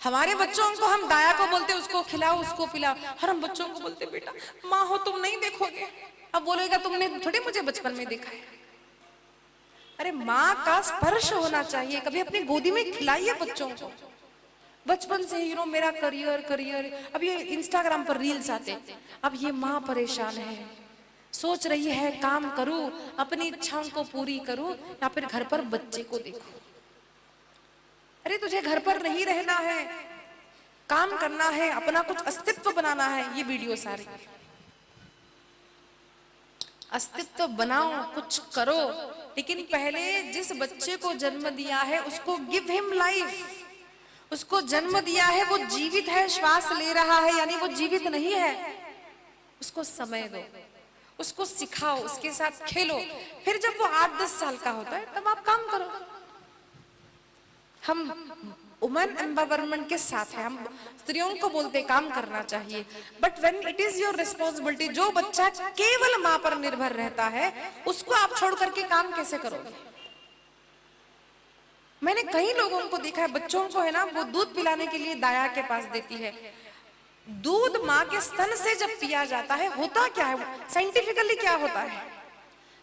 हमारे बच्चों को हम दाया को बोलते उसको खिलाओ उसको पिलाओ, और हम बच्चों को बोलते बेटा माँ हो तुम नहीं देखोगे। अब बोलेगा तुमने थोड़ी मुझे बचपन में देखा है। अरे माँ का स्पर्श होना चाहिए, कभी अपनी गोदी में खिलाइए बच्चों को बचपन से। मेरा करियर करियर, अब ये इंस्टाग्राम पर रील्स आते, अब ये माँ परेशान है, सोच रही है काम करूं, अपनी इच्छाओं को पूरी करूं या फिर घर पर बच्चे को देखूं। अरे तुझे घर पर नहीं रहना है, काम करना है, अपना कुछ अस्तित्व बनाना है। ये वीडियो सारी अस्तित्व बनाओ, कुछ करो, लेकिन पहले जिस बच्चे को जन्म दिया है उसको गिव हिम लाइफ। उसको जन्म दिया है, वो जीवित है, श्वास ले रहा है, यानी वो जीवित नहीं है। उसको समय दो, उसको सिखाओ, उसके साथ खेलो। फिर जब वो 8-10 साल का होता है तब आप काम करो। हम वुमेन एम्पावरमेंट के साथ है, हम स्त्रियों को बोलते काम करना चाहिए, but when it is your responsibility, जो बच्चा केवल माँ पर निर्भर रहता है उसको आप छोड़ करके काम कैसे करोगे। मैंने कई लोगों को देखा है, बच्चों को है ना, वो दूध पिलाने के लिए दाया के पास देती है। दूध माँ के स्तन से जब पिया जाता है, होता क्या है, साइंटिफिकली क्या होता है,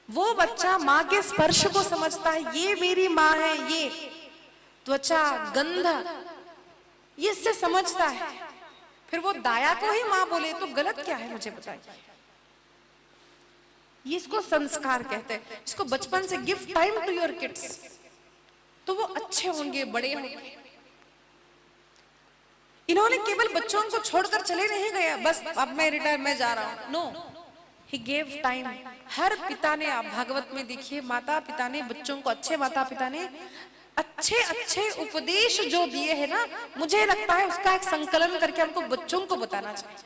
वो बच्चा माँ के स्पर्श को समझता है, ये मेरी माँ है, ये त्वचा गंध ये इससे समझता है। फिर वो दाया को ही माँ बोले तो गलत क्या है, मुझे बताइए। ये इसको संस्कार कहते हैं। इसको बचपन से give time to your kids, तो वो अच्छे होंगे, बड़े होंगे। इन्होंने केवल बच्चों को छोड़कर चले नहीं गए, बस अब मैं रिटायर में जा रहा हूं, नो, ही गेव टाइम। हर पिता ने, आप भागवत में देखिए, माता पिता ने बच्चों को, अच्छे माता पिता ने अच्छे अच्छे उपदेश जो दिए हैं ना, मुझे लगता है उसका एक संकलन करके हमको बच्चों को बताना चाहिए।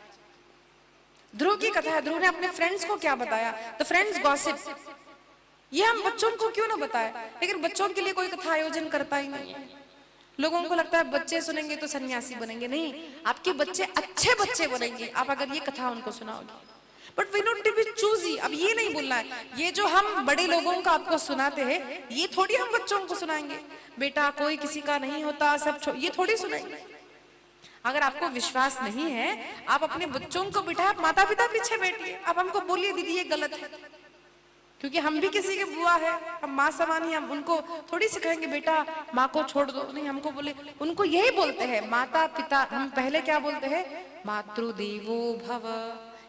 ध्रुव की कथा है, ध्रुव ने अपने फ्रेंड्स को क्या बताया, द फ्रेंड्स गॉसिप, ये हम बच्चों को क्यों ना बताए। लेकिन बच्चों के लिए कोई कथा आयोजन करता ही नहीं है। लोगों को लगता है बच्चे सुनेंगे तो सन्यासी बनेंगे, नहीं, आपके बच्चे अच्छे बच्चे बनेंगे आप अगर ये कथा उनको सुनाओगे। But we not to be choosy. अब ये नहीं बोलना है, ये जो हम बड़े लोगों का आपको सुनाते हैं ये थोड़ी हम बच्चों को सुनाएंगे, बेटा कोई किसी का नहीं होता सब, ये थोड़ी सुनाएंगे। अगर आपको विश्वास नहीं है, आप अपने बच्चों को बिठाए, आप माता पिता पीछे बैठिए, आप हमको बोलिए दीदी ये गलत है, क्योंकि हम भी किसी के बुआ है, हम माँ समान ही, हम उनको थोड़ी सिखाएंगे बेटा माँ को छोड़ दो, नहीं, हमको बोले, उनको यही बोलते हैं माता पिता। हम पहले क्या बोलते हैं, मातृदेवो भव।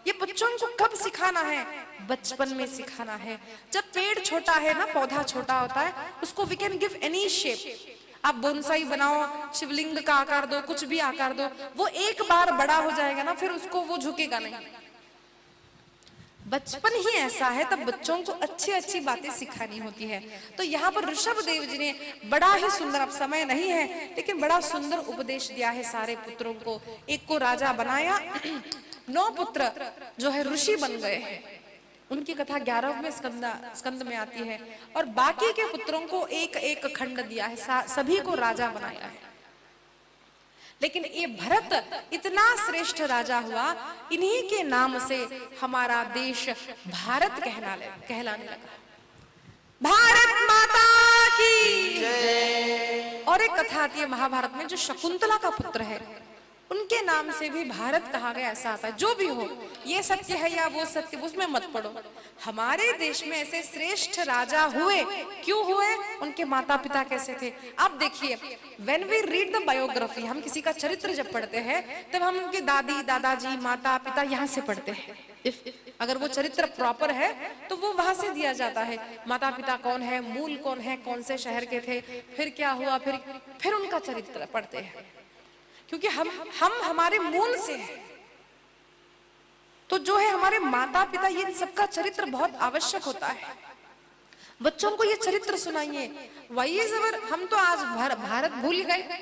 ये बच्चों को कब सिखाना है, बचपन में सिखाना है। जब पेड़ छोटा है ना, पौधा छोटा होता है, उसको we can give any shape. आप बोनसाई बनाओ, शिवलिंग का आकार दो, कुछ भी आकार दो, वो एक बार बड़ा हो जाएगा ना, फिर उसको वो झुकेगा नहीं। बचपन ही ऐसा है, तब बच्चों को अच्छी अच्छी बातें सिखानी होती है। तो यहाँ पर ऋषभ देव जी ने बड़ा ही सुंदर, अब समय नहीं है लेकिन बड़ा सुंदर उपदेश दिया है सारे पुत्रों को। एक को राजा बनाया, 9 पुत्र जो है ऋषि बन गए हैं, उनकी कथा 11वें स्कंद में आती है। और बाकी के पुत्रों को एक एक खंड दिया है, सभी को राजा बनाया है। लेकिन ये भरत इतना श्रेष्ठ राजा हुआ, इन्हीं के नाम से हमारा देश भारत कहलाने लगा। भारत माता की जय। और एक कथा आती है महाभारत में, जो शकुंतला का पुत्र है उनके नाम से भी भारत कहा गया, ऐसा आता है। जो भी हो, ये सत्य है या वो सत्य, उसमें मत पड़ो। हमारे देश में ऐसे श्रेष्ठ राजा हुए, क्यों हुए, उनके माता पिता कैसे थे। आप देखिए, when we read the biography, हम किसी का चरित्र जब पढ़ते हैं तब हम उनके दादी दादाजी माता पिता यहाँ से पढ़ते हैं। अगर वो चरित्र प्रॉपर है तो वो वहां से दिया जाता है, माता पिता कौन है, मूल कौन है, कौन से शहर के थे, फिर क्या हुआ, फिर उनका चरित्र पढ़ते हैं, क्योंकि हम हमारे मूल से हैं। तो जो है हमारे माता पिता, ये सबका चरित्र बहुत आवश्यक होता है। बच्चों को ये चरित्र सुनाइए। वही अवर, हम तो आज भारत भूल गए,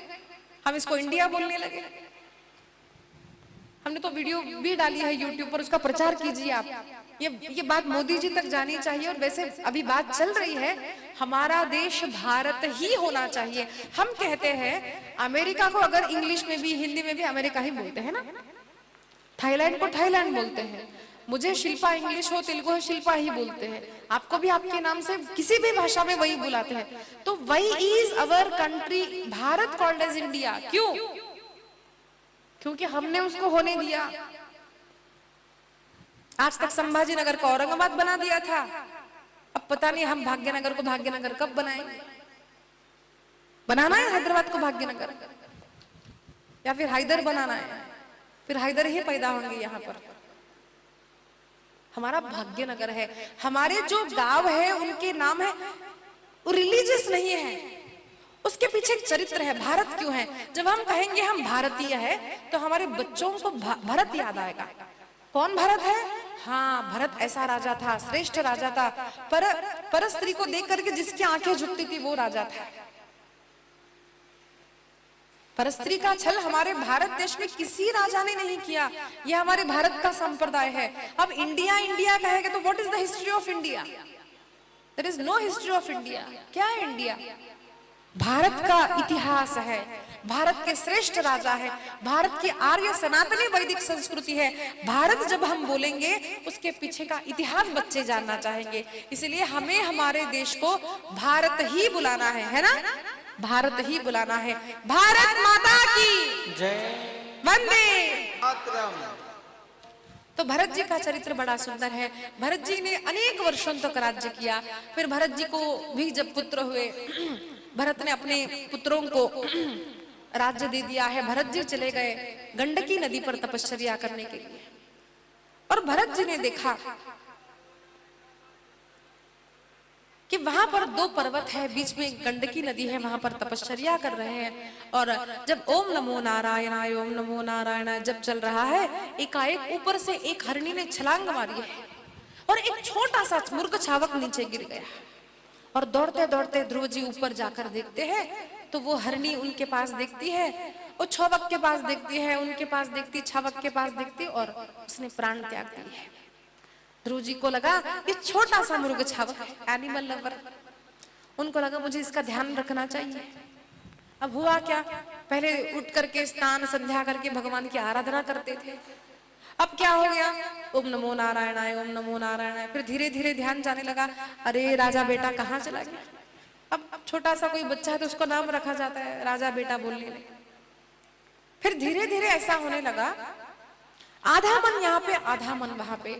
हम इसको इंडिया बोलने लगे। हमने तो वीडियो भी डाली है यूट्यूब पर, उसका प्रचार कीजिए आप। ये बात मोदी जी तक जानी चाहिए। और वैसे अभी बात चल रही है, हमारा देश भारत ही होना चाहिए। हम कहते हैं अमेरिका को अगर इंग्लिश में भी हिंदी में भी अमेरिका ही बोलते हैं ना, थाईलैंड को थाईलैंड बोलते हैं, मुझे शिल्पा इंग्लिश हो तेलुगु हो शिल्पा ही बोलते हैं, आपको भी आपके नाम से किसी भी भाषा में वही बुलाते हैं। तो वही is our country, Bharat called as India. क्यों? क्योंकि हमने उसको होने दिया। आज तक संभाजी नगर को औरंगाबाद बना दिया था, अब पता नहीं हम भाग्यनगर को भाग्यनगर कब बनाएंगे। बनाना है हैदराबाद को भाग्यनगर, या फिर हैदर बनाना है, फिर हैदर ही पैदा होंगे यहाँ पर। हमारा भाग्यनगर है, हमारे जो गांव है उनके नाम है, वो रिलीजियस नहीं है, उसके पीछे एक चरित्र है। भारत क्यों है? जब हम कहेंगे हम भारतीय है तो हमारे बच्चों को भारत याद आएगा। कौन भारत है? हाँ, भरत ऐसा राजा था, श्रेष्ठ राजा था, पर स्त्री को देख करके जिसकी आंखें झुकती थी वो राजा था। परस्त्री का छल हमारे भारत देश में किसी राजा ने नहीं किया, यह हमारे भारत का संप्रदाय है। अब इंडिया इंडिया कहेगा तो what is the history of India? There is no history of India. क्या है इंडिया? भारत का इतिहास है, भारत के श्रेष्ठ राजा है, भारत की आर्य सनातनी वैदिक संस्कृति है। भारत जब हम बोलेंगे उसके पीछे का इतिहास बच्चे जानना चाहेंगे, इसलिए हमें हमारे देश को भारत ही बुलाना है ना? भारत ही बुलाना है। भारत माता की जय, वंदे मातरम। तो भरत जी का चरित्र बड़ा सुंदर है। भरत जी ने अनेक वर्षों तक राज्य किया। फिर भरत जी को भी जब पुत्र हुए, भरत ने अपने पुत्रों को राज्य दे दिया है। भरत जी चले गए गंडकी नदी पर तपश्चर्या करने के लिए, और भरत जी ने देखा कि वहां पर दो पर्वत है, बीच में गंडकी नदी है, वहां पर तपश्चर्या कर रहे हैं। और जब ओम नमो नारायणाय ओम नमो नारायणाय जब चल रहा है, एकाएक ऊपर से एक हरणी ने छलांग मारी है और एक छोटा सा मूर्ख छावक नीचे गिर गया। और दौड़ते दौड़ते ध्रुव जी ऊपर जाकर देखते हैं तो वो हरणी उनके पास देखती है, वो छावक के पास देखती है, उनके पास देखती, छावक के पास देखती, और उसने प्राण त्याग दिए है। ध्रुव जी को लगा ये छोटा सा मुर्ग छावक है, एनिमल लवर, उनको लगा मुझे इसका ध्यान रखना चाहिए। अब हुआ क्या, पहले उठ करके स्नान संध्या करके भगवान की आराधना करते थे, अब क्या हो गया, ओम नमो नारायणाय ओम नमो नारायणाय। फिर धीरे धीरे ध्यान जाने लगा, अरे राजा बेटा कहाँ चला गया। अब छोटा सा कोई बच्चा है तो उसको नाम रखा जाता है, राजा बेटा बोलने लगे। फिर धीरे धीरे ऐसा होने लगा, आधा मन यहाँ पे आधा मन वहां पे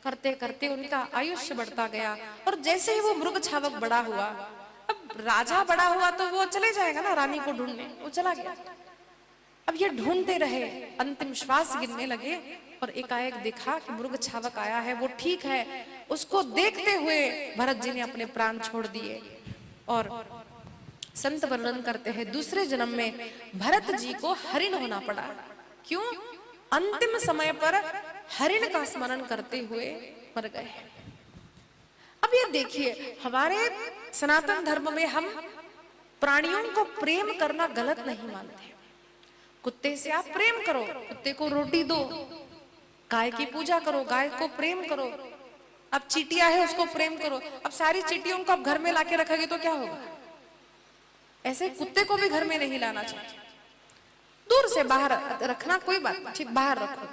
करते करते उनका आयुष्य बढ़ता गया। और जैसे ही वो मृग छावक बड़ा हुआ, अब राजा बड़ा हुआ तो वो चले जाएगा ना रानी को ढूंढने, वो चला गया। अब ये ढूंढते रहे, अंतिम श्वास गिरने लगे, और एकाएक देखा कि मृग छावक आया है, वो ठीक है। उसको देखते हुए भरत जी ने अपने प्राण छोड़ दिए। और संत वर्णन करते हैं दूसरे जन्म में भरत जी को हरिण होना पड़ा। क्यों? अंतिम समय पर हरिण का स्मरण करते हुए मर गए। अब ये देखिए, हमारे सनातन धर्म में हम प्राणियों को प्रेम करना गलत नहीं मानते। कुत्ते से आप प्रेम करो, कुत्ते को रोटी दो, गाय की पूजा करो, गाय को प्रेम करो। अब चींटियां है उसको प्रेम करो। अब सारी चींटियों को आप घर में लाके रखोगे तो क्या होगा? ऐसे कुत्ते को भी घर में नहीं लाना चाहिए, दूर से बाहर रखना, कोई बात नहीं, ठीक बाहर रखो,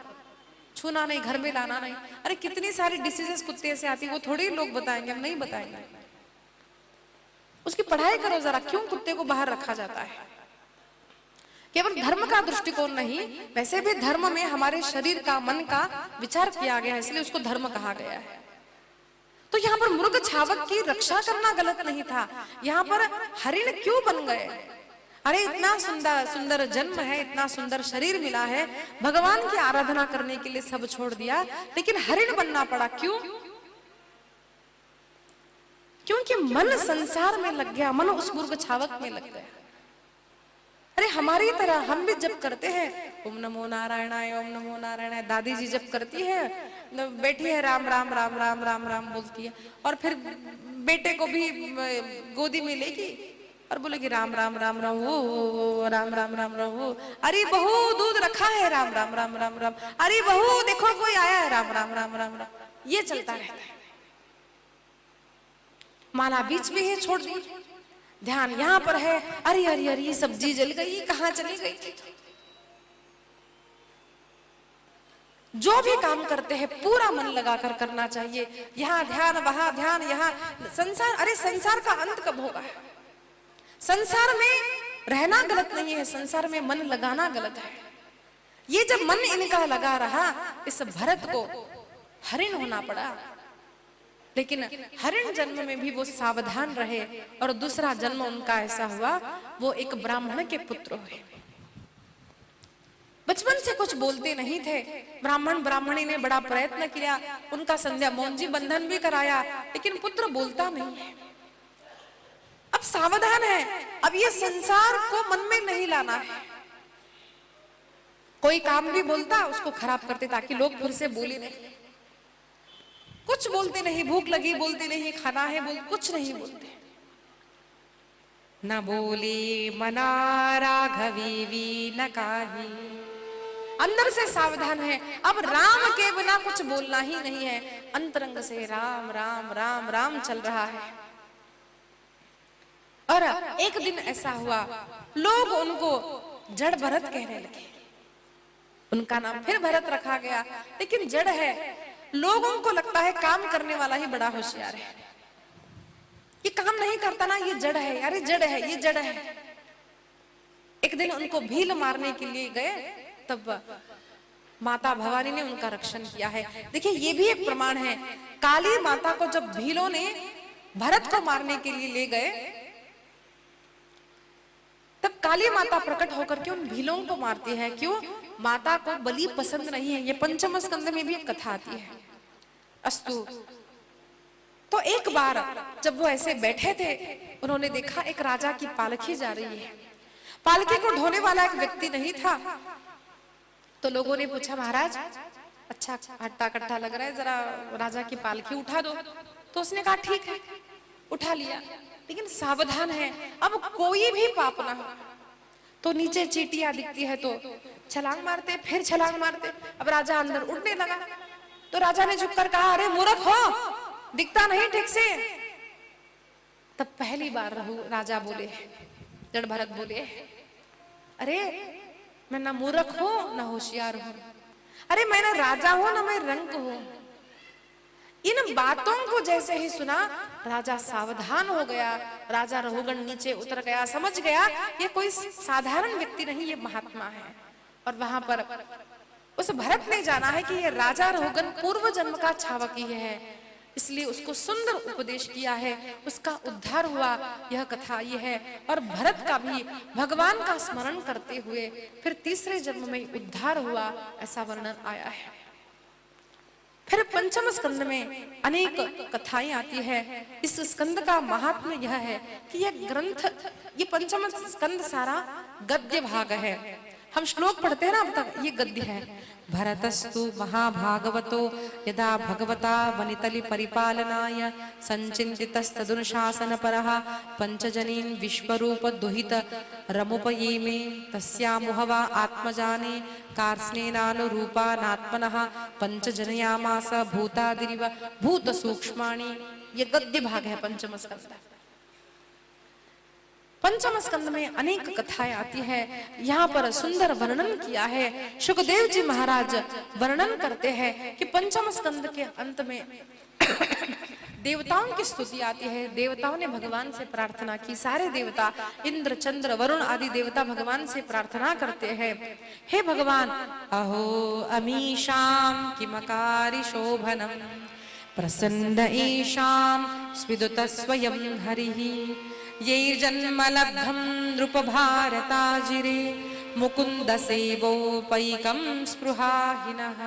छूना नहीं, घर में लाना नहीं। अरे कितनी सारी डिसीजेस कुत्ते से आती है, वो थोड़ी लोग बताएंगे, हम नहीं बताएंगे। उसकी पढ़ाई करो जरा, क्यों कुत्ते को बाहर रखा जाता है। केवल धर्म का दृष्टिकोण नहीं, वैसे भी धर्म में हमारे शरीर का, मन का विचार किया गया है, इसलिए उसको धर्म कहा गया है। तो यहाँ पर मृग छावक की रक्षा करना गलत नहीं था, यहाँ पर हरिण क्यों बन गए? अरे इतना सुंदर सुंदर जन्म है, इतना सुंदर शरीर मिला है, भगवान की आराधना करने के लिए सब छोड़ दिया, लेकिन हरिण बनना पड़ा। क्यों? क्योंकि मन संसार में लग गया, मन उस मृग छावक में लग गया। अरे हमारी तरह हम भी जप करते हैं, ओम नमो नारायणाय ओम नमो नारायणाय। दादी जी जप करती है, बैठी है राम राम राम राम राम राम बोलती है, और फिर बेटे को भी गोदी में लेगी और बोलेगी राम राम राम राम वो राम राम राम राम वो। अरे बहू दूध रखा है, राम राम राम राम राम। अरे बहू देखो कोई आया है, राम राम राम राम राम। ये चलता रहता है। माला बीच में ही छोड़ दी, ध्यान यहाँ पर है, अरे अरे अरे सब्जी जल गई, कहाँ चली गई थी। जो भी काम करते हैं पूरा मन लगाकर करना चाहिए, यहाँ ध्यान वहां ध्यान, यहाँ संसार। अरे संसार का अंत कब होगा? संसार में रहना गलत नहीं है, संसार में मन लगाना गलत है। ये जब मन इनका लगा रहा, इस भरत को हरिण होना पड़ा। लेकिन हरिण जन्म में भी वो सावधान रहे और दूसरा जन्म उनका ऐसा हुआ, वो एक ब्राह्मण के पुत्र हुए। बचपन से कुछ बोलते नहीं थे। ब्राह्मणी ने बड़ा प्रयत्न किया, उनका संध्या मौंजी बंधन भी कराया, लेकिन पुत्र बोलता नहीं है। अब सावधान है, अब ये संसार को मन में नहीं लाना है। कोई काम भी बोलता उसको खराब करते ताकि लोग फिर से बोले नहीं। कुछ बोलते नहीं, भूख लगी बोलते नहीं, खाना है बोल, कुछ नहीं बोलते। न बोले मना राघवी न काही, अंदर से सावधान है। अब राम के बिना कुछ बोलना ही नहीं है, अंतरंग से राम राम राम राम चल रहा है। और एक दिन ऐसा हुआ, लोग उनको जड़ भरत कहने लगे। उनका नाम फिर भरत रखा गया, लेकिन जड़ है। लोगों को लगता है काम करने वाला ही बड़ा होशियार है, ये काम नहीं करता ना, ये जड़ है, अरे जड़ है, ये जड़ है। एक दिन उनको भील मारने के लिए गए, तब माता भवानी ने उनका रक्षण किया है। देखिए ये भी एक प्रमाण है, काली माता को जब भीलों ने भरत को मारने के लिए ले गए, तब काली माता प्रकट होकर के उन भीलों को मारती है। क्यों? माता को बलि पसंद नहीं है। ये पंचम स्कंद में भी एक कथा आती है। अस्तु, तो एक बार जब वो ऐसे बैठे थे, उन्होंने देखा एक राजा की पालकी जा रही है। पालकी को ढोने वाला एक व्यक्ति नहीं था, तो लोगों ने पूछा, महाराज अच्छा हट्टा कट्टा लग रहा है, जरा राजा की पालकी उठा दो। तो उसने कहा ठीक है, उठा लिया, लेकिन सावधान है, अब कोई भी पाप ना हो। तो नीचे चींटियां दिखती है तो छलांग मारते, फिर छलांग मारते। अब राजा अंदर उड़ने लगा, तो राजा ने झुककर कहा, अरे मूर्ख हो, दिखता नहीं ठीक से। तब पहली बार राजा बोले, जड़ भरत बोले, अरे मैं ना मूर्ख हूं ना होशियार हूं, अरे मैं ना राजा हूं ना मैं रंक हूं। इन बातों को जैसे ही सुना, राजा सावधान हो गया। राजा रहुगण नीचे उतर गया, समझ गया ये कोई साधारण व्यक्ति नहीं, ये महात्मा है। और वहां पर उस भरत ने जाना है कि ये राजा रहुगण पूर्व जन्म का छावक ही है, इसलिए उसको सुंदर उपदेश किया है, उसका उद्धार हुआ। यह कथा ये है। और भरत का भी भगवान का स्मरण करते हुए फिर तीसरे जन्म में उद्धार हुआ, ऐसा वर्णन आया है। फिर पंचम स्कंद में अनेक कथाएं आती है। इस स्कंद का महात्म्य यह है कि यह ग्रंथ, ये पंचम स्कंद सारा गद्य भाग है। हम श्लोक पढ़ते हैं ना अब तक, ये गद्य है। भरतस्तु महाभागवतो यदा भगवता वनितलि परिपालनाय संचिन्तितस्तदनुशासनपरः पंचजनीन् विश्वरूप दुहित रमुपयेमे तस्यामुहवा आत्मजाने कार्ष्णेनानुरूपानात्मनः पंचजनयामास भूतादिरिव भूत सूक्ष्माणि। ये गद्य भाग है पंचम स्कंद। पंचम स्कंद में अनेक कथाएं आती है। यहाँ पर सुंदर वर्णन किया है। सुखदेव जी महाराज वर्णन करते हैं कि पंचम स्कंद के अंत में देवताओं की स्तुति आती है। देवताओं ने भगवान से प्रार्थना की। सारे देवता, इंद्र चंद्र वरुण आदि देवता भगवान से प्रार्थना करते हैं, हे भगवान, अहो अमीशाम किमकारी शोभनम प्रसन्न ईशान स्विदुत स्वयं हरिः ये जन्म लब्धम नृप भारताजिरे मुकुंद सेवोपैकम स्पृहाहिनः।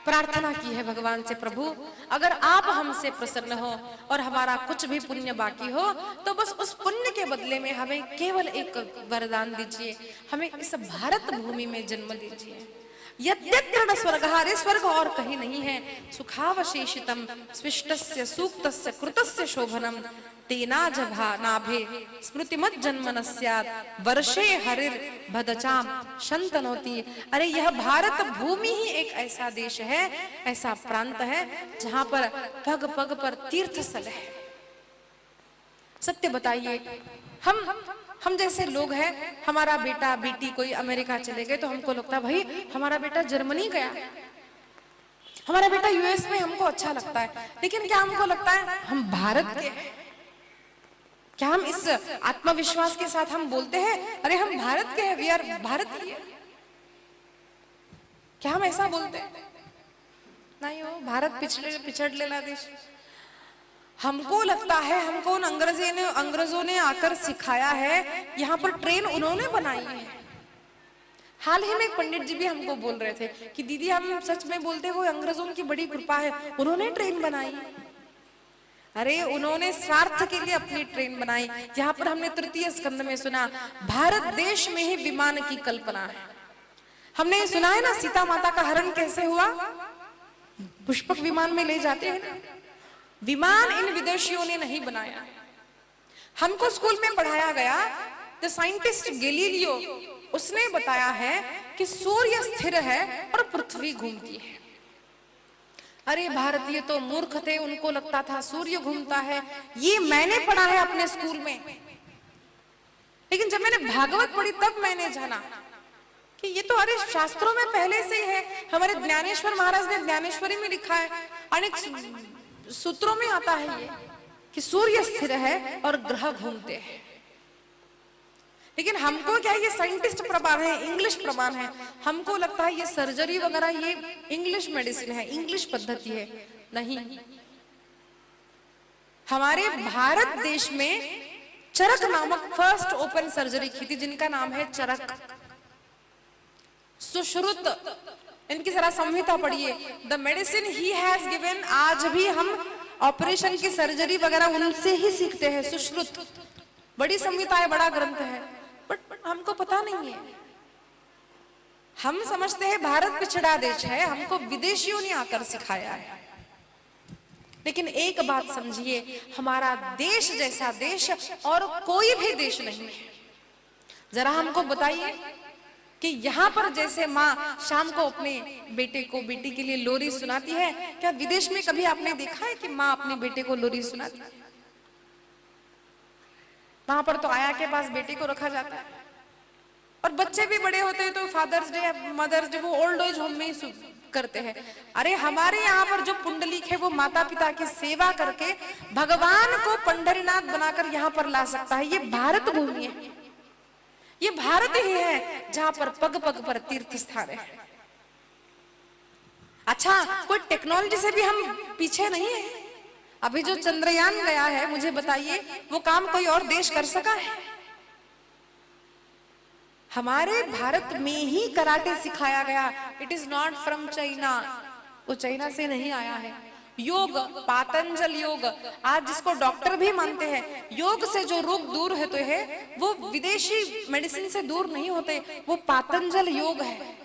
प्रार्थना की है भगवान से, प्रभु अगर आप हमसे प्रसन्न हो और हमारा कुछ भी पुण्य बाकी हो तो बस उस पुण्य के बदले में हमें केवल एक वरदान दीजिए, हमें इस भारत भूमि में जन्म दीजिए। यद्यत्र स्वर्गहारे, स्वर्ग और कहीं नहीं है, सुखावशेषितम स्विष्टस्य सूक्तस्य कृतस्य शोभनम तेनाजभा नाभे स्मृतिमत जन्मन स्यात् वर्षे हरिर भदचाम शंतनोति। अरे यह भारत भूमि ही एक ऐसा देश है, ऐसा प्रांत है जहां पर पग पग पर तीर्थ स्थल है। सत्य बताइए, हम जैसे लोग हैं, हमारा बेटा बेटी कोई अमेरिका चले गए तो हमको लगता है भाई हमारा बेटा जर्मनी गया, हमारा बेटा यूएस में, हमको अच्छा लगता है। लेकिन क्या हमको लगता है हम भारत के हैं? क्या हम इस आत्मविश्वास के साथ हम बोलते हैं अरे हम भारत के हैं, वी आर भारतीय? क्या हम ऐसा बोलते हैं? नहीं हो, भारत पिछड़ेला देश। हमको लगता है हमको उन अंग्रेजों ने आकर सिखाया है, यहाँ पर ट्रेन उन्होंने बनाई है। हाल ही में एक पंडित जी भी हमको बोल रहे थे कि दीदी हम सच में बोलते वो अंग्रेजों की बड़ी कृपा है, उन्होंने ट्रेन बनाई। अरे उन्होंने स्वार्थ के लिए अपनी ट्रेन बनाई। यहाँ पर हमने तृतीय स्कंद में सुना भारत देश में ही विमान की कल्पना है। हमने सुना है ना सीता माता का हरण कैसे हुआ, पुष्पक विमान में ले जाते हैं ना। विमान इन विदेशियों ने नहीं बनाया। हमको स्कूल में पढ़ाया गया द साइंटिस्ट गैलीलियो, उसने बताया है कि सूर्य स्थिर है और पृथ्वी घूमती है। अरे भारतीय तो मूर्ख थे, उनको लगता था सूर्य घूमता है। ये मैंने पढ़ा है अपने स्कूल में, लेकिन जब मैंने भागवत पढ़ी तब मैंने जाना कि ये तो अरे शास्त्रों में पहले से ही है। हमारे ज्ञानेश्वर महाराज ने ज्ञानेश्वरी में लिखा है, अनेक सूत्रों में आता है ये कि सूर्य स्थिर है और ग्रह घूमते हैं। लेकिन हमको क्या है, ये साइंटिस्ट प्रमाण है, इंग्लिश प्रमाण है। हमको लगता है ये सर्जरी वगैरह ये इंग्लिश मेडिसिन है, इंग्लिश पद्धति है। नहीं, हमारे भारत देश में चरक नामक फर्स्ट ओपन सर्जरी की थी, जिनका नाम है चरक, सुश्रुत। इनकी जरा संहिता पढ़िए, the medicine he has given. आज भी हम ऑपरेशन की सर्जरी वगैरह उनसे ही सीखते हैं, सुश्रुत। बड़ी संहिता है, बड़ा ग्रंथ है, बट हमको पता नहीं है। हम समझते हैं भारत पिछड़ा देश है, हमको विदेशियों ने आकर सिखाया है। लेकिन एक बात समझिए, हमारा देश जैसा देश और कोई भी देश नहीं है। जरा हमको बताइए कि यहाँ पर जैसे माँ शाम को अपने बेटे को बेटी के लिए लोरी सुनाती है, क्या विदेश में कभी आपने देखा है कि माँ अपने बेटे को लोरी सुनाती है? वहां पर तो आया के पास बेटे को रखा जाता है, और बच्चे भी बड़े होते हैं तो फादर्स डे मदर्स डे वो ओल्ड एज होम में ही करते हैं। अरे हमारे यहाँ पर जो पुंडलीक है वो माता पिता की सेवा करके भगवान को पंढरीनाथ बनाकर यहाँ पर ला सकता है। ये भारत भूमि है, ये भारत ही है जहां पर पग पग पर तीर्थ स्थान है। अच्छा, कोई टेक्नोलॉजी से भी हम पीछे नहीं है। अभी जो चंद्रयान गया है, मुझे बताइए वो काम कोई और देश कर सका है? हमारे भारत में ही कराटे सिखाया गया। It is not from China, वो चाइना से नहीं आया है। योग, पातंजल योग, आज जिसको डॉक्टर भी मानते हैं, योग से जो रोग दूर होते हैं वो विदेशी मेडिसिन से दूर नहीं होते, वो पातंजल योग है।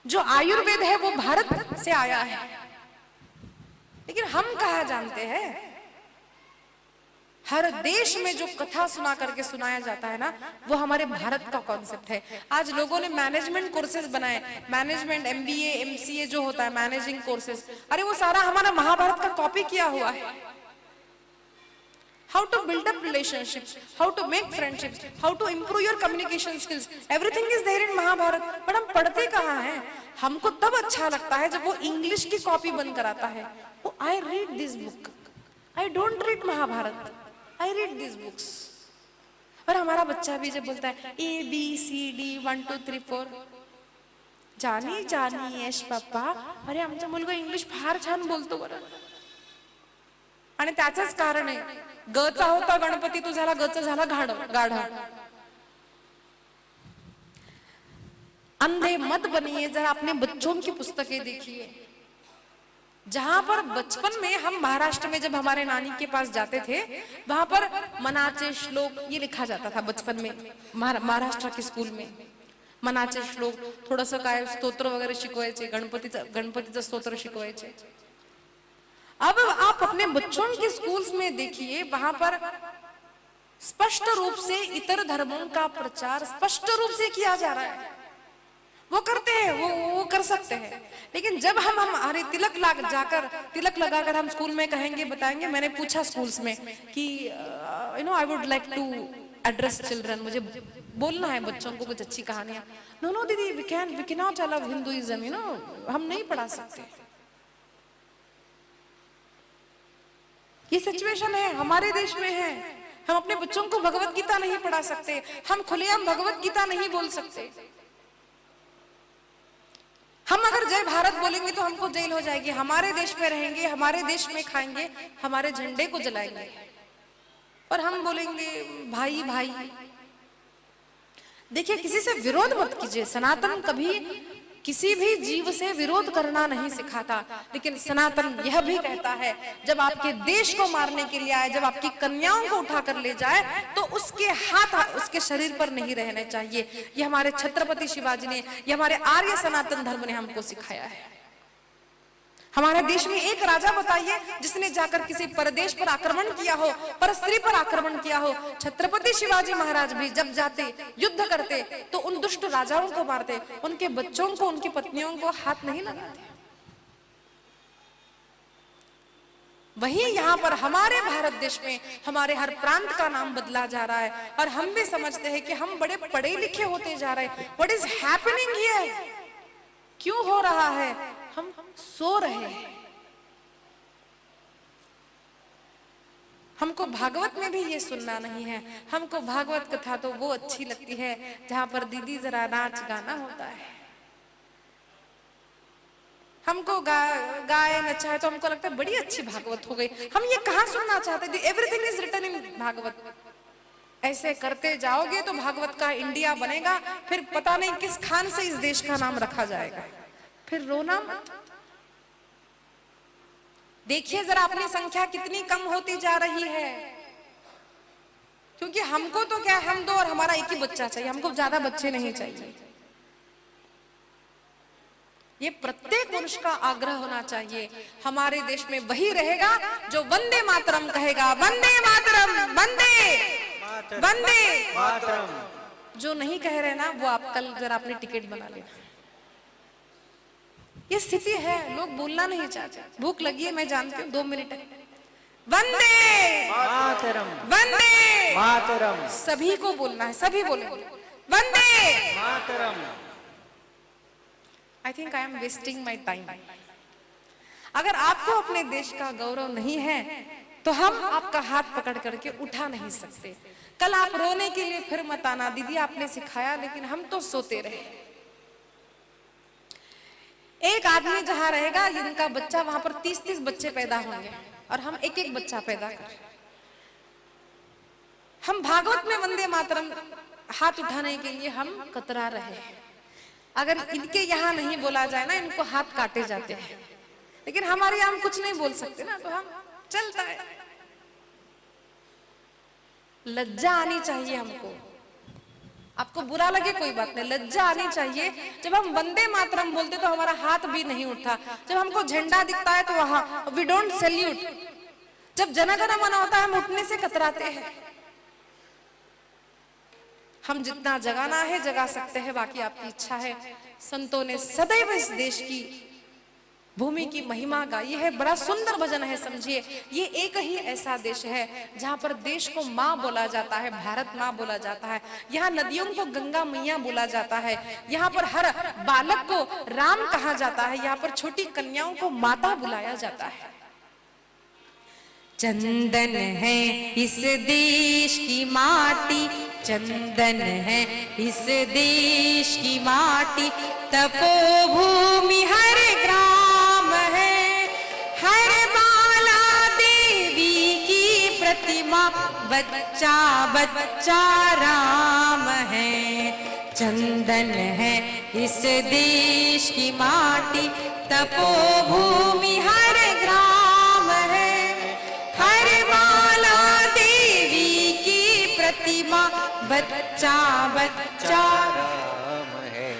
जो आयुर्वेद है वो भारत से आया है। लेकिन हम कहा जानते हैं, हर देश में जो कथा सुना करके सुनाया जाता है ना, वो हमारे भारत का कॉन्सेप्ट है। आज लोगों ने मैनेजमेंट कोर्सेज बनाए, मैनेजमेंट MBA MCA जो होता है मैनेजिंग कोर्सेज, अरे वो सारा हमारा महाभारत का कॉपी किया हुआ है। How to build up relationships, how to make friendships, how to improve your communication skills, everything is there in Mahabharat. But हम पढ़ते कहाँ हैं? हमको तब अच्छा लगता है जब वो इंग्लिश की कॉपी बनकर आता है। I read this book, I don't read Mahabharat, I read this books. और हमारा बच्चा भी जब बोलता है ABCD 1 2 3 4 जानी जानी यश पप्पा, अरे आमचा मुलगा इंग्लिश फार छान बोलतो बरं। आणि त्याचंच कारण आहे, गचा होता गणपती, तो झाला गचा झाला गाढा। अंधे मत बनिए, जरा अपने बच्चों की पुस्तकें देखिए। जहां पर बचपन में हम महाराष्ट्र में जब हमारे नानी के पास जाते थे, वहां पर मनाचे श्लोक ये लिखा जाता था बचपन में। महाराष्ट्र के स्कूल में मनाचे श्लोक, थोडंसं काय स्तोत्र वगैरे शिकवायचे, गणपतीचं स्तोत्र शिकवायचे। अब आप अपने बच्चों के स्कूल्स में देखिए, वहां पर स्पष्ट रूप से इतर धर्मों का प्रचार स्पष्ट रूप से किया जा रहा है। वो करते हैं, वो कर सकते हैं। लेकिन जब हम अरे तिलक लगाकर हम स्कूल में कहेंगे, बताएंगे, मैंने पूछा स्कूल्स में कि I would like to address children, मुझे बोलना है बच्चों को कुछ अच्छी कहानियां। नो दीदी, we can not allow Hinduism, हम नहीं पढ़ा सकते। ये सिचुएशन है, हमारे देश में है। हम अपने बच्चों को भगवत गीता नहीं पढ़ा सकते, हम खुलेआम भगवत गीता नहीं बोल सकते। हम अगर जय भारत बोलेंगे तो हमको जेल हो जाएगी, हमारे देश में रहेंगे, हमारे देश में खाएंगे, हमारे झंडे को जलाएंगे, और हम बोलेंगे भाई भाई। देखिए, किसी से विरोध मत कीजिए। सनातन कभी किसी भी जीव से विरोध करना नहीं सिखाता, लेकिन सनातन यह भी कहता है जब आपके देश को मारने के लिए आए, जब आपकी कन्याओं को उठा कर ले जाए, तो उसके हाथ उसके शरीर पर नहीं रहने चाहिए। ये हमारे छत्रपति शिवाजी ने, ये हमारे आर्य सनातन धर्म ने हमको सिखाया है। हमारे देश में एक राजा बताइए जिसने जाकर किसी परदेश पर आक्रमण किया हो, पर स्त्री पर आक्रमण किया हो। छत्रपति शिवाजी महाराज भी जब जाते, युद्ध करते, तो उन दुष्ट राजाओं को मारते, उनके बच्चों को, उनकी पत्नियों को हाथ नहीं लगाते। वहीं यहाँ पर हमारे भारत देश में हमारे हर प्रांत का नाम बदला जा रहा है, और हम भी समझते हैं कि हम बड़े पढ़े लिखे होते जा रहे हैं। What is happening here? क्यों हो रहा है? हम सो रहे हैं। हमको भागवत में भी ये सुनना नहीं है। हमको भागवत कथा तो वो अच्छी लगती है जहां पर दीदी जरा नाच गाना होता है। हमको गाए नचा है तो हमको लगता है बड़ी अच्छी भागवत हो गई। हम ये कहाँ सुनना चाहते थे? Everything is written in Bhagwat. ऐसे करते जाओगे तो भागवत का इंडिया बनेगा, फिर पता नहीं किस खान से इस देश का नाम रखा जाएगा। फिर रोना मत। देखिए जरा अपनी संख्या कितनी कम होती जा रही है, क्योंकि हमको तो क्या, हम दो और हमारा एक ही बच्चा चाहिए, हमको ज्यादा बच्चे नहीं चाहिए। ये प्रत्येक मनुष्य का आग्रह होना चाहिए। हमारे देश में वही रहेगा जो वंदे मातरम कहेगा, वंदे मातरम, वंदे वंदे मातरम। जो नहीं कह रहे ना, वो आप कल जरा अपनी टिकट बना लेना। ये स्थिति है, लोग बोलना नहीं चाहते। भूख लगी है, मैं जानती हूँ, 2 मिनट है। वंदे मातरम, वंदे मातरम, सभी को बोलना है, सभी बोले Vande Mataram. I think I am wasting my time. अगर आपको अपने देश का गौरव नहीं है तो हम आपका हाथ पकड़ करके उठा नहीं सकते। कल आप रोने के लिए फिर मत आना, दीदी आपने सिखाया, लेकिन हम तो सोते रहे। एक आदमी जहां रहेगा, जिनका बच्चा वहां पर 30-30 बच्चे पैदा होंगे, और हम एक एक बच्चा पैदा करें। हम भागवत में वंदे मातरम हाथ उठाने के लिए हम कतरा रहे। अगर इनके यहाँ नहीं बोला जाए ना, इनको हाथ काटे जाते हैं, लेकिन हमारे यहाँ हम कुछ नहीं बोल सकते ना, तो हम चलता है। लज्जा आनी चाहिए हमको। आपको बुरा लगे कोई बात नहीं, लज्जा आनी चाहिए। जब हम वंदे मातरम बोलते तो हमारा हाथ भी नहीं उठता। जब हमको झंडा दिखता है तो वहां वी डोंट सैल्यूट। जब जनगण मन होता है हम उठने से कतराते हैं। हम जितना जगाना है जगा सकते हैं, बाकी आपकी इच्छा है। संतों ने सदैव इस देश की भूमि की महिमा गाई है। बड़ा सुंदर भजन है, समझिए। ये एक ही ऐसा देश है जहां पर देश को माँ बोला जाता है, भारत माँ बोला जाता है। यहाँ नदियों को गंगा मैया बोला जाता है। यहाँ पर हर बालक को राम कहा जाता है। यहाँ पर छोटी कन्याओं को माता बुलाया जाता है। चंदन है इस देश की माटी, चंदन है इस देश की माटी, तपोभूमि हर ग्राम है, हर बाला देवी की प्रतिमा, बच्चा बच्चा राम है। चंदन है इस देश की माटी, तपोभूमि हर ग्राम है, हर बाला देवी की प्रतिमा, बच्चा बच्चा राम है।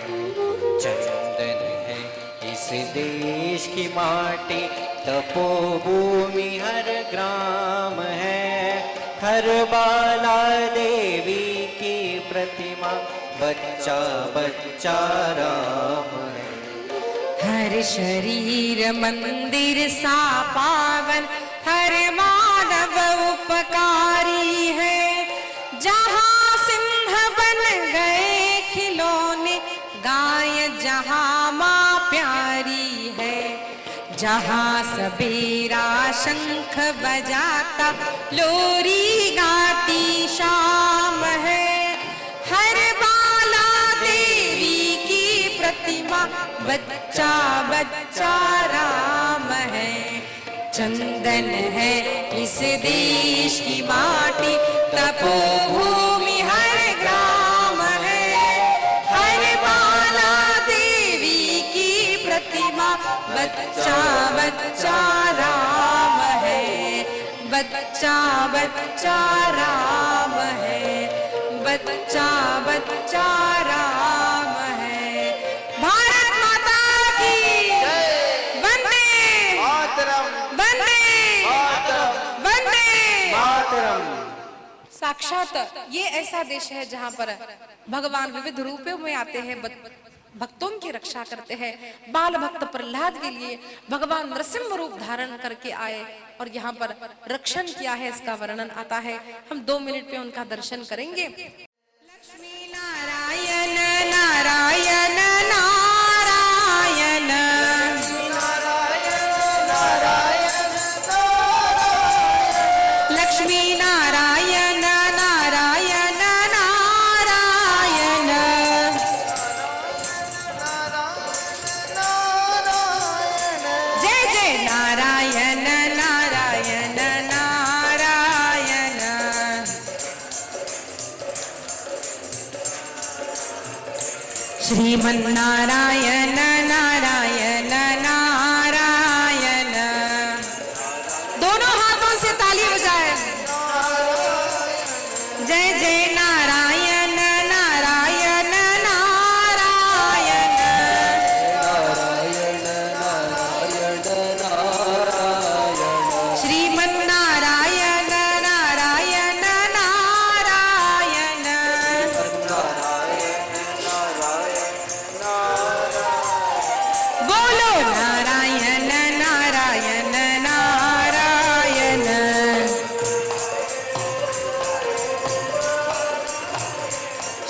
चंदन है इस देश की माटी, तपोभूमि हर ग्राम है, हर बाला देवी की प्रतिमा, बच्चा बच्चा राम है। हर शरीर मंदिर सा पावन, हर मानव उपकारी है। जहाँ सिंह बन गए खिलौने, गाय जहाँ माँ प्यारी है। जहाँ सबेरा शंख बजाता, लोरी गाती बच्चा बच्चा राम है। चंदन है इस देश की माटी, तपोभूमि हर ग्राम है। हर बाला देवी की प्रतिमा, बच्चा बच्चा राम है। बच्चा बच्चा राम है, बच्चा बच्चा राम है। भारत माता की वंदे मातरम, वंदे वंदे मातरम। साक्षात ये ऐसा देश है जहाँ पर भगवान विविध रूपों में आते हैं, भक्तों की रक्षा करते हैं। बाल भक्त प्रहलाद के लिए भगवान नरसिंह रूप धारण करके आए और यहाँ पर रक्षण किया है, इसका वर्णन आता है। हम 2 मिनट में उनका दर्शन करेंगे। लक्ष्मी नारायण नारायण नारायण, लक्ष्मी नारायण नारायण नारायण, जय जय नारायण नारायण नारायण। श्रीमन्नारायण नारायण नारायण, दोनों हाथों से ताली बजाए। जय जय नारायण नारायण नारायण, श्रीमन्नारायण नारायण नारायण, बोलो नारायण नारायण नारायण।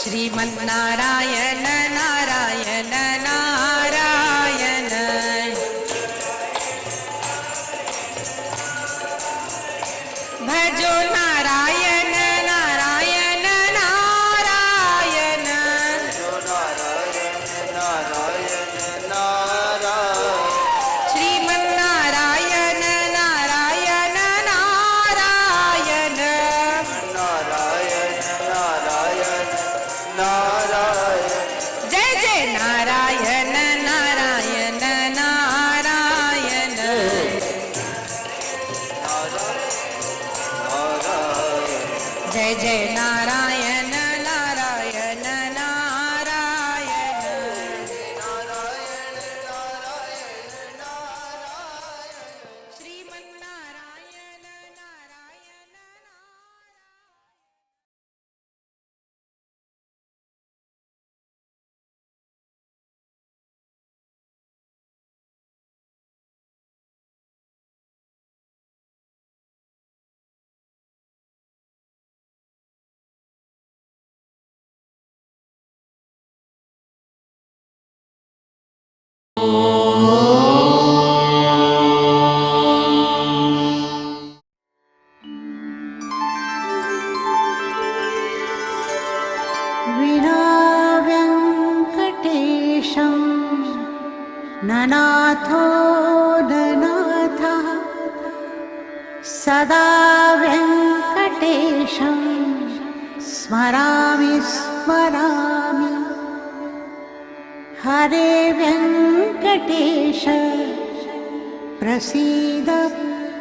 श्रीमन्नारायण नारायण नारायण, भजो नारायण नारायण नारायण, श्रीमन्नारायण नारायण नारायण, जय जय नारायण नारायण नारायण, जय जय नारायण नारायण नारायण, श्रीमन्नारायण नारायण विना वेङ्कटेशं ननाथो ननाथः, सदा वेङ्कटेशं स्मरामि स्मरामि। हरे वेङ्कटेश प्रसीद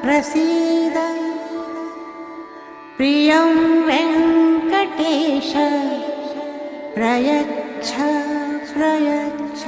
प्रसीद, प्रियं वेङ्कटेश प्रयच्छ प्रयच्छ।